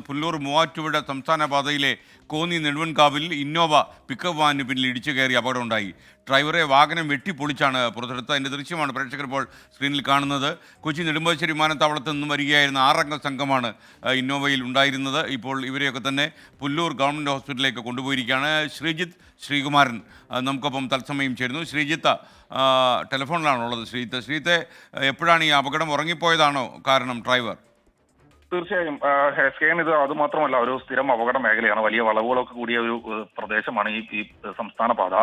പുല്ലൂർ മൂവാറ്റുപുഴ സംസ്ഥാന പാതയിലെ Konni നെടുവൻകാവിൽ Innova pickup വാനിന് പിന്നിൽ ഇടിച്ചു കയറി അപകടമുണ്ടായി. ഡ്രൈവറെ വാഹനം വെട്ടിപ്പൊളിച്ചാണ് പുറത്തെടുത്തത്. അതിൻ്റെ ദൃശ്യമാണ് പ്രേക്ഷകർ ഇപ്പോൾ സ്ക്രീനിൽ കാണുന്നത്. കൊച്ചി നെടുമ്പാശ്ശേരി വിമാനത്താവളത്തിൽ നിന്നും വരികയായിരുന്ന 6 അംഗ സംഘമാണ് ഇന്നോവയിൽ ഉണ്ടായിരുന്നത്. ഇപ്പോൾ ഇവരെയൊക്കെ തന്നെ പുല്ലൂർ ഗവൺമെൻറ് ഹോസ്പിറ്റലിലേക്ക് കൊണ്ടുപോയിരിക്കുകയാണ്. ശ്രീജിത്ത് ശ്രീകുമാരൻ നമുക്കൊപ്പം തത്സമയം ചേരുന്നു. ശ്രീജിത്ത് ടെലിഫോണിലാണുള്ളത്. ശ്രീജിത്തെ, എപ്പോഴാണ് ഈ അപകടം? ഉറങ്ങിപ്പോയതാണോ കാരണം ഡ്രൈവർ? തീർച്ചയായും ഹെസ്കെയിൻ ഇത് അതുമാത്രമല്ല, ഒരു സ്ഥിരം അപകട മേഖലയാണ്. വലിയ വളവുകളൊക്കെ കൂടിയ ഒരു പ്രദേശമാണ് ഈ സംസ്ഥാന പാത.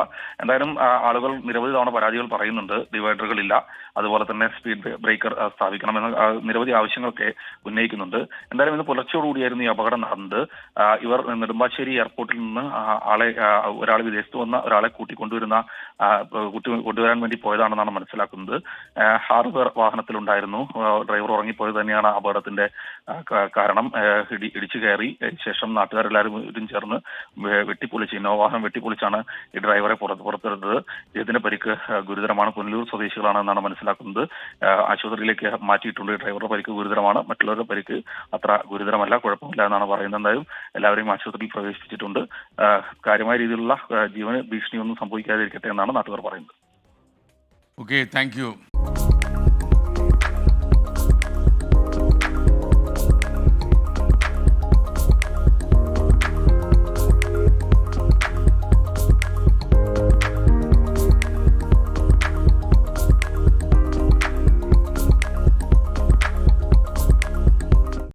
എന്തായാലും ആളുകൾ നിരവധി തവണ പരാതികൾ പറയുന്നുണ്ട്. ഡിവൈഡറുകളില്ല, അതുപോലെ തന്നെ സ്പീഡ് ബ്രേക്കർ സ്ഥാപിക്കണമെന്ന് നിരവധി ആവശ്യങ്ങളൊക്കെ ഉന്നയിക്കുന്നുണ്ട്. എന്തായാലും ഇന്ന് പുലർച്ചയോടുകൂടിയായിരുന്നു ഈ അപകടം നടന്നത്. ഇവർ നെടുമ്പാശ്ശേരി എയർപോർട്ടിൽ നിന്ന് ഒരാൾ വിദേശത്ത് വന്ന ഒരാളെ കൊണ്ടുവരാൻ വേണ്ടി പോയതാണെന്നാണ് മനസ്സിലാക്കുന്നത്. 6 പേർ വാഹനത്തിലുണ്ടായിരുന്നു. ഡ്രൈവർ ഉറങ്ങിപ്പോയത് തന്നെയാണ് അപകടത്തിന്റെ കാരണം. ഇടിച്ചു കയറി ശേഷം നാട്ടുകാരെല്ലാവരും ചേർന്ന് ഇന്നോവ വാഹനം വെട്ടിപ്പൊളിച്ചാണ് ഈ ഡ്രൈവറെ പുറത്തെടുത്തത്. ഇതിന്റെ പരിക്ക് ഗുരുതരമാണ്. പുനലൂർ സ്വദേശികളാണെന്നാണ് മനസ്സിലാക്കുന്നത്. ആശുപത്രിയിലേക്ക് മാറ്റിയിട്ടുണ്ട്. ഡ്രൈവറുടെ പരിക്ക് ഗുരുതരമാണ്. മറ്റുള്ളവരുടെ പരിക്ക് അത്ര ഗുരുതരമല്ല, കുഴപ്പമില്ല എന്നാണ് പറയുന്നത്. എന്തായാലും എല്ലാവരെയും ആശുപത്രിയിൽ പ്രവേശിപ്പിച്ചിട്ടുണ്ട്. കാര്യമായ രീതിയിലുള്ള ജീവന് ഭീഷണിയൊന്നും സംഭവിക്കാതിരിക്കട്ടെ എന്നാണ് നാട്ടുകാർ പറയുന്നത്. Okay, thank you.